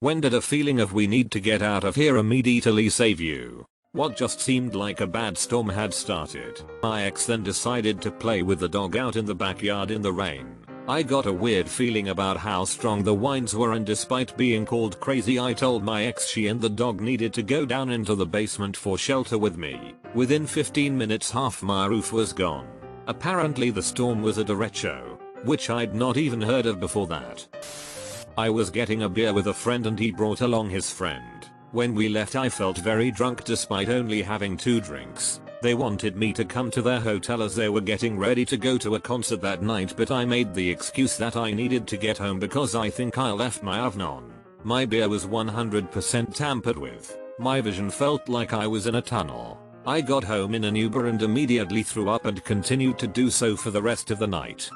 When did a feeling of we need to get out of here immediately save you? What just seemed like a bad storm had started. My ex then decided to play with the dog out in the backyard in the rain. I got a weird feeling about how strong the winds were, and despite being called crazy I told my ex she and the dog needed to go down into the basement for shelter with me. Within 15 minutes half my roof was gone. Apparently the storm was a derecho, which I'd not even heard of before that. I was getting a beer with a friend and he brought along his friend. When we left I felt very drunk despite only having 2 drinks. They wanted me to come to their hotel as they were getting ready to go to a concert that night, but I made the excuse that I needed to get home because I think I left my oven on. My beer was 100% tampered with. My vision felt like I was in a tunnel. I got home in an Uber and immediately threw up and continued to do so for the rest of the night.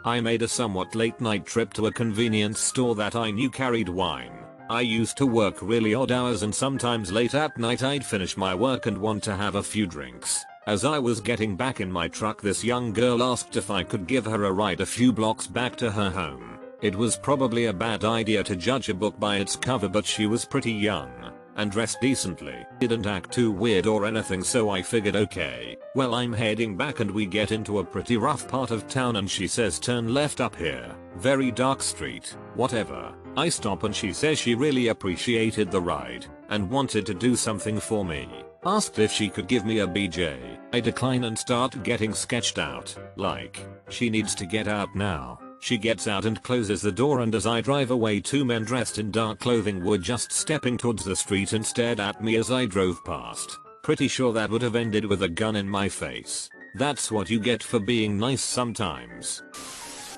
I made a somewhat late night trip to a convenience store that I knew carried wine. I used to work really odd hours and sometimes late at night I'd finish my work and want to have a few drinks. As I was getting back in my truck, this young girl asked if I could give her a ride a few blocks back to her home. It was probably a bad idea to judge a book by its cover, but she was pretty young and dressed decently. Didn't act too weird or anything, so I figured okay, well I'm heading back, and we get into a pretty rough part of town and she says turn left up here. Very dark street. Whatever. I stop and she says she really appreciated the ride and wanted to do something for me. Asked if she could give me a BJ. I decline and start getting sketched out. Like, she needs to get out now. She gets out and closes the door, and as I drive away 2 men dressed in dark clothing were just stepping towards the street and stared at me as I drove past. Pretty sure that would have ended with a gun in my face. That's what you get for being nice sometimes.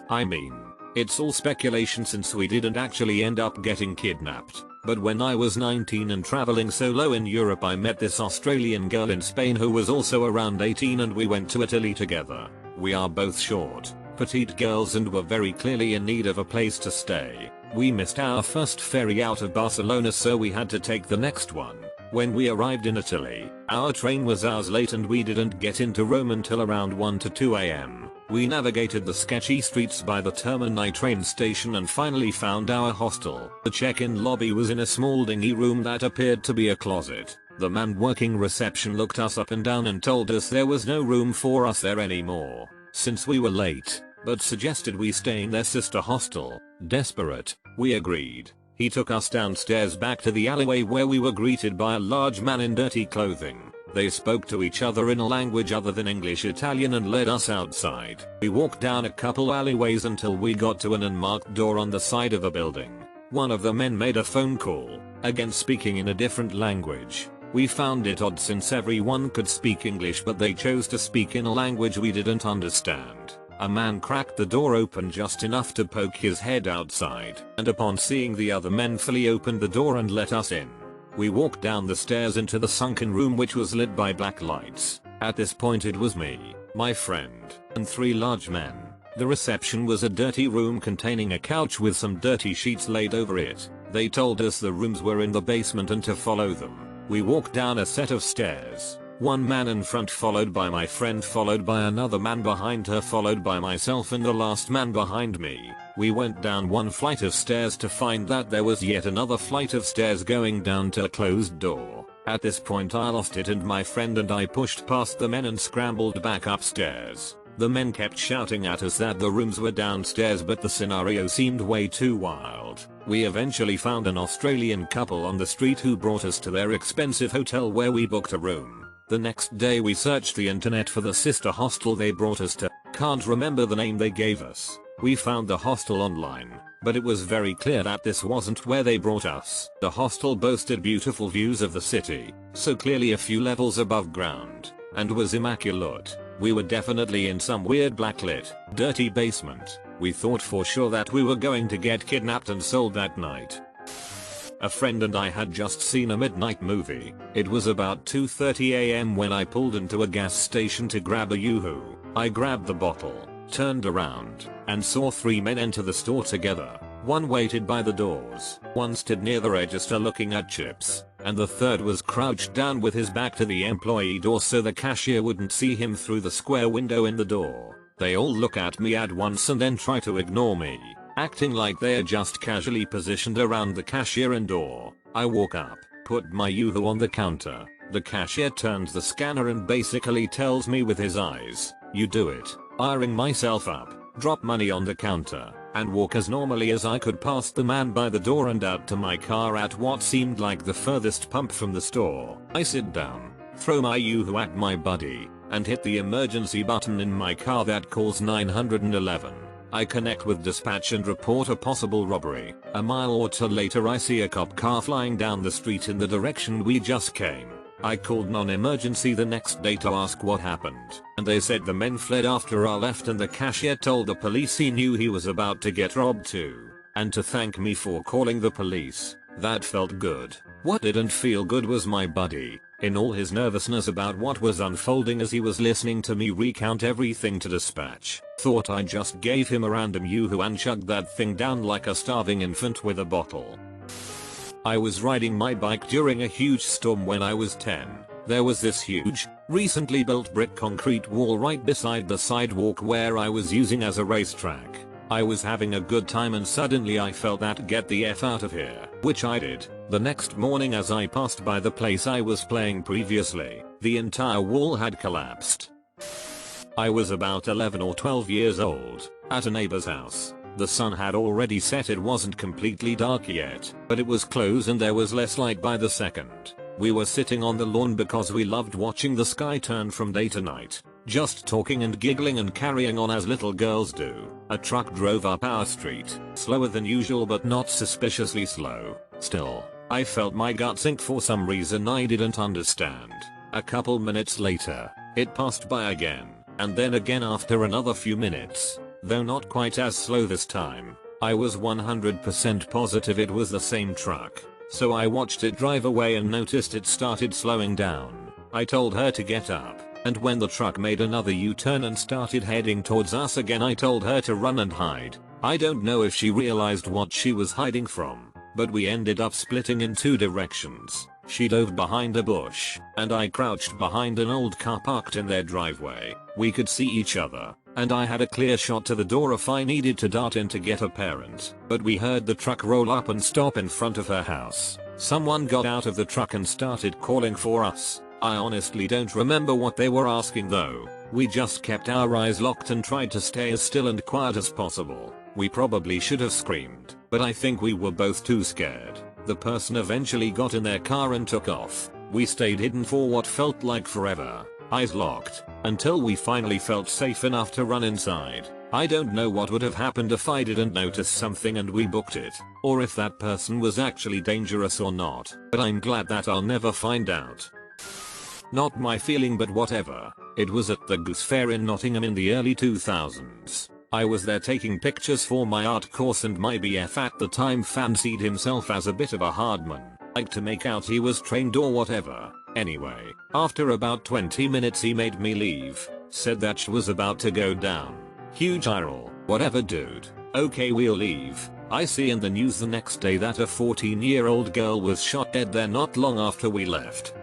I mean, it's all speculation since we didn't actually end up getting kidnapped. But when I was 19 and traveling solo in Europe, I met this Australian girl in Spain who was also around 18 and we went to Italy together. We are both short, petite girls and were very clearly in need of a place to stay. We missed our first ferry out of Barcelona, so we had to take the next one. When we arrived in Italy, our train was hours late and we didn't get into Rome until around 1 to 2 am. We navigated the sketchy streets by the Termini train station and finally found our hostel. The check-in lobby was in a small dingy room that appeared to be a closet. The man working reception looked us up and down and told us there was no room for us there anymore, since we were late, but suggested we stay in their sister hostel. Desperate, we agreed. He took us downstairs back to the alleyway where we were greeted by a large man in dirty clothing. They spoke to each other in a language other than English Italian and led us outside. We walked down a couple alleyways until we got to an unmarked door on the side of a building. One of the men made a phone call, again speaking in a different language. We found it odd since everyone could speak English, but they chose to speak in a language we didn't understand. A man cracked the door open just enough to poke his head outside, and upon seeing the other men fully opened the door and let us in. We walked down the stairs into the sunken room, which was lit by black lights. At this point it was me, my friend, and 3 large men. The reception was a dirty room containing a couch with some dirty sheets laid over it. They told us the rooms were in the basement and to follow them. We walked down a set of stairs. 1 man in front, followed by my friend, followed by another man behind her, followed by myself and the last man behind me. We went down 1 flight of stairs to find that there was yet another flight of stairs going down to a closed door. At this point I lost it and my friend and I pushed past the men and scrambled back upstairs. The men kept shouting at us that the rooms were downstairs, but the scenario seemed way too wild. We eventually found an Australian couple on the street who brought us to their expensive hotel where we booked a room. The next day we searched the internet for the sister hostel they brought us to. Can't remember the name they gave us. We found the hostel online, but it was very clear that this wasn't where they brought us. The hostel boasted beautiful views of the city, so clearly a few levels above ground, and was immaculate. We were definitely in some weird blacklit, dirty basement. We thought for sure that we were going to get kidnapped and sold that night. A friend and I had just seen a midnight movie. It was about 2:30 am when I pulled into a gas station to grab a yoo-hoo. I grabbed the bottle, turned around, and saw 3 men enter the store together. 1 waited by the doors, 1 stood near the register looking at chips, and the 3rd was crouched down with his back to the employee door so the cashier wouldn't see him through the square window in the door. They all look at me at once and then try to ignore me. acting like they're just casually positioned around the cashier and door. I walk up, put my yoo-hoo on the counter. The cashier turns the scanner and basically tells me with his eyes, "You do it." I ring myself up, drop money on the counter, and walk as normally as I could past the man by the door and out to my car at what seemed like the furthest pump from the store. I sit down, throw my yoo-hoo at my buddy, and hit the emergency button in my car that calls 911. I connect with dispatch and report a possible robbery. A mile or two later I see a cop car flying down the street in the direction we just came. I called non-emergency the next day to ask what happened, and they said the men fled after I left and the cashier told the police he knew he was about to get robbed too, and to thank me for calling the police. That felt good. What didn't feel good was my buddy, in all his nervousness about what was unfolding as he was listening to me recount everything to dispatch. Thought I just gave him a random yoo-hoo and chugged that thing down like a starving infant with a bottle. I was riding my bike during a huge storm when I was 10. There was this huge, recently built brick concrete wall right beside the sidewalk where I was using as a racetrack. I was having a good time and suddenly I felt that get the F out of here, which I did. The next morning as I passed by the place I was playing previously, the entire wall had collapsed. I was about 11 or 12 years old, at a neighbor's house. The sun had already set. It wasn't completely dark yet, but it was close and there was less light by the second. We were sitting on the lawn because we loved watching the sky turn from day to night, just talking and giggling and carrying on as little girls do. A truck drove up our street, slower than usual but not suspiciously slow. Still, I felt my gut sink for some reason I didn't understand. A couple minutes later, it passed by again, and then again after another few minutes. Though not quite as slow this time. I was 100% positive it was the same truck, so I watched it drive away and noticed it started slowing down. I told her to get up, and when the truck made another U-turn and started heading towards us again I told her to run and hide. I don't know if she realized what she was hiding from, but we ended up splitting in two directions. She dove behind a bush, and I crouched behind an old car parked in their driveway. We could see each other, and I had a clear shot to the door if I needed to dart in to get a parent. But we heard the truck roll up and stop in front of her house. Someone got out of the truck and started calling for us. I honestly don't remember what they were asking though. We just kept our eyes locked and tried to stay as still and quiet as possible. We probably should have screamed, but I think we were both too scared. The person eventually got in their car and took off. We stayed hidden for what felt like forever, eyes locked, until we finally felt safe enough to run inside. I don't know what would have happened if I didn't notice something and we booked it, or if that person was actually dangerous or not, but I'm glad that I'll never find out. Not my feeling but whatever. It was at the Goose Fair in Nottingham in the early 2000s. I was there taking pictures for my art course and my BF at the time fancied himself as a bit of a hardman, like to make out he was trained or whatever. Anyway, after about 20 minutes he made me leave, said that sh was about to go down. Huge eye roll. Whatever dude. Okay, we'll leave. I see in the news the next day that a 14-year-old girl was shot dead there not long after we left.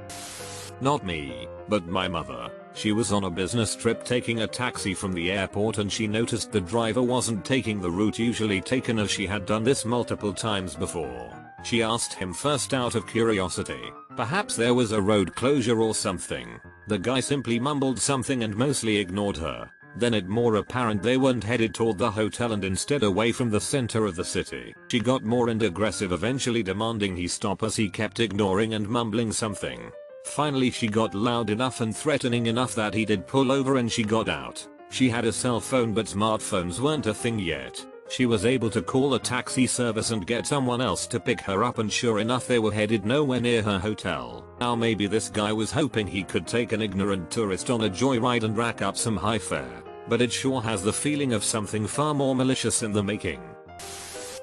Not me, but my mother. She was on a business trip taking a taxi from the airport and she noticed the driver wasn't taking the route usually taken as she had done this multiple times before. She asked him first out of curiosity. Perhaps there was a road closure or something. The guy simply mumbled something and mostly ignored her. Then it more apparent they weren't headed toward the hotel and instead away from the center of the city. She got more and aggressive, eventually demanding he stop as he kept ignoring and mumbling something. Finally she got loud enough and threatening enough that he did pull over and she got out. She had a cell phone but smartphones weren't a thing yet. She was able to call a taxi service and get someone else to pick her up and sure enough they were headed nowhere near her hotel. Now maybe this guy was hoping he could take an ignorant tourist on a joyride and rack up some high fare, but it sure has the feeling of something far more malicious in the making.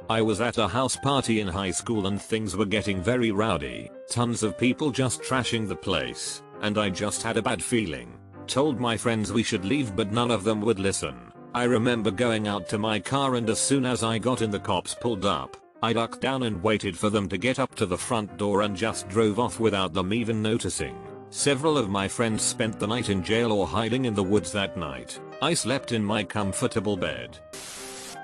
I was at a house party in high school and things were getting very rowdy, tons of people just trashing the place, and I just had a bad feeling. Told my friends we should leave but none of them would listen. I remember going out to my car and as soon as I got in the cops pulled up. I ducked down and waited for them to get up to the front door and just drove off without them even noticing. Several of my friends spent the night in jail or hiding in the woods that night. I slept in my comfortable bed.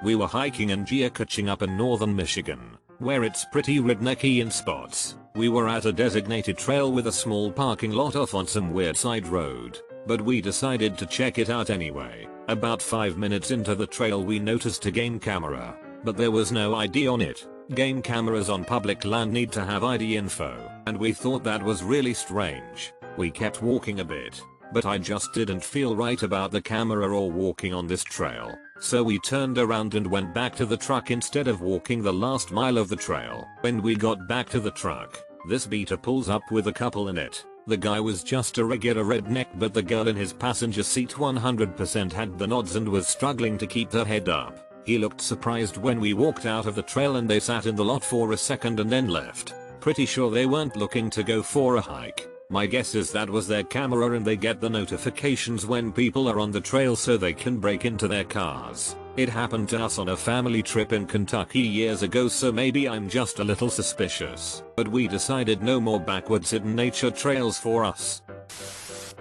We were hiking and geocaching up in northern Michigan, where it's pretty rednecky in spots. We were at a designated trail with a small parking lot off on some weird side road, but we decided to check it out anyway. About 5 minutes into the trail we noticed a game camera, but there was no ID on it. Game cameras on public land need to have ID info, and we thought that was really strange. We kept walking a bit, but I just didn't feel right about the camera or walking on this trail, so we turned around and went back to the truck instead of walking the last mile of the trail. When we got back to the truck, this beater pulls up with a couple in it. The guy was just a regular redneck, but the girl in his passenger seat 100% had the nods and was struggling to keep her head up. He looked surprised when we walked out of the trail and they sat in the lot for a second and then left. Pretty sure they weren't looking to go for a hike. My guess is that was their camera and they get the notifications when people are on the trail so they can break into their cars. It happened to us on a family trip in Kentucky years ago, so maybe I'm just a little suspicious. But we decided no more backwoods hidden nature trails for us.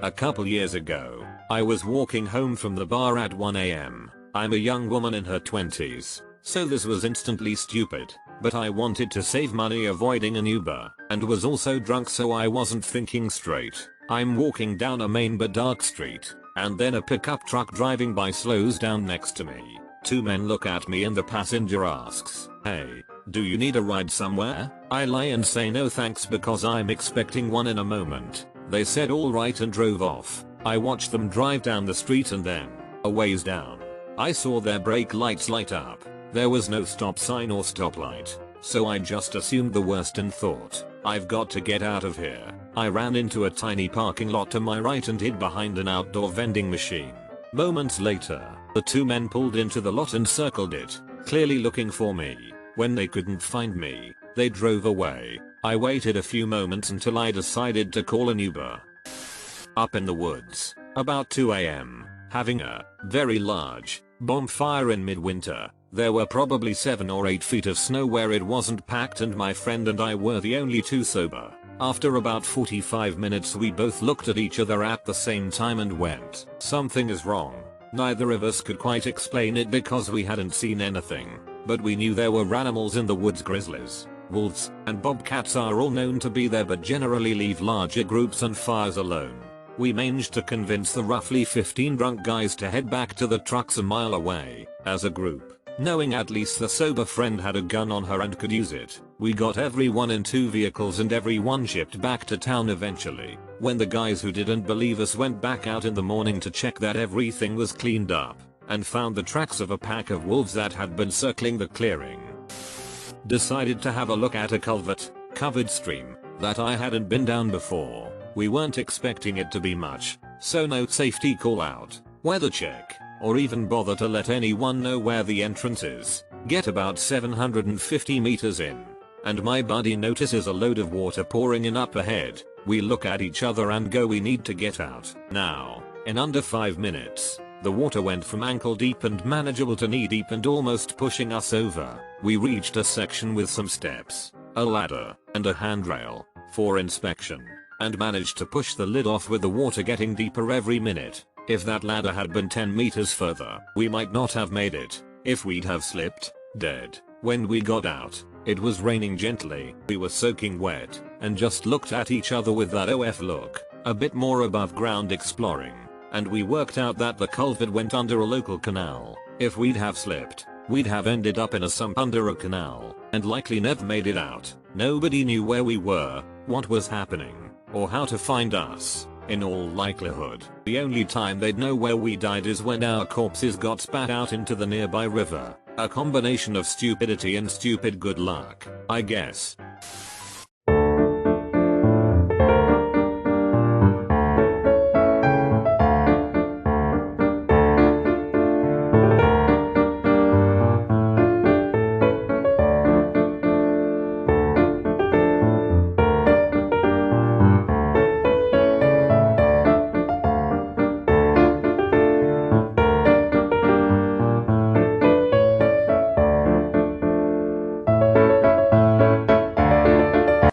A couple years ago, I was walking home from the bar at 1 AM. I'm a young woman in her 20s, so this was instantly stupid, but I wanted to save money avoiding an Uber, and was also drunk so I wasn't thinking straight. I'm walking down a main but dark street, and then a pickup truck driving by slows down next to me. Two men look at me and the passenger asks, "Hey, do you need a ride somewhere?" I lie and say no thanks because I'm expecting one in a moment. They said alright and drove off. I watched them drive down the street and then, a ways down, I saw their brake lights light up. There was no stop sign or stoplight, so I just assumed the worst and thought, I've got to get out of here. I ran into a tiny parking lot to my right and hid behind an outdoor vending machine. Moments later, the two men pulled into the lot and circled it, clearly looking for me. When they couldn't find me, they drove away. I waited a few moments until I decided to call an Uber. Up in the woods, about 2 AM, having a very large bonfire in midwinter. There were probably 7 or 8 feet of snow where it wasn't packed and my friend and I were the only two sober. After about 45 minutes we both looked at each other at the same time and went, "Something is wrong." Neither of us could quite explain it because we hadn't seen anything, but we knew there were animals in the woods. Grizzlies, wolves, and bobcats are all known to be there but generally leave larger groups and fires alone. We managed to convince the roughly 15 drunk guys to head back to the trucks a mile away, as a group. Knowing at least the sober friend had a gun on her and could use it, we got everyone in 2 vehicles and everyone shipped back to town eventually. When the guys who didn't believe us went back out in the morning to check that everything was cleaned up, and found the tracks of a pack of wolves that had been circling the clearing. Decided to have a look at a culvert, covered stream, that I hadn't been down before. We weren't expecting it to be much, so no safety call out, weather check, or even bother to let anyone know where the entrance is. Get about 750 meters in, and my buddy notices a load of water pouring in up ahead. We look at each other and go, we need to get out now. In under 5 minutes, the water went from ankle deep and manageable to knee deep and almost pushing us over. We reached a section with some steps, a ladder, and a handrail for inspection, and managed to push the lid off with the water getting deeper every minute. If that ladder had been 10 meters further, we might not have made it. If we'd have slipped, dead. When we got out, it was raining gently. We were soaking wet, and just looked at each other with that OF look, a bit more above ground exploring. And we worked out that the culvert went under a local canal. If we'd have slipped, we'd have ended up in a sump under a canal, and likely never made it out. Nobody knew where we were, what was happening, or how to find us. In all likelihood, the only time they'd know where we died is when our corpses got spat out into the nearby river. A combination of stupidity and stupid good luck, I guess.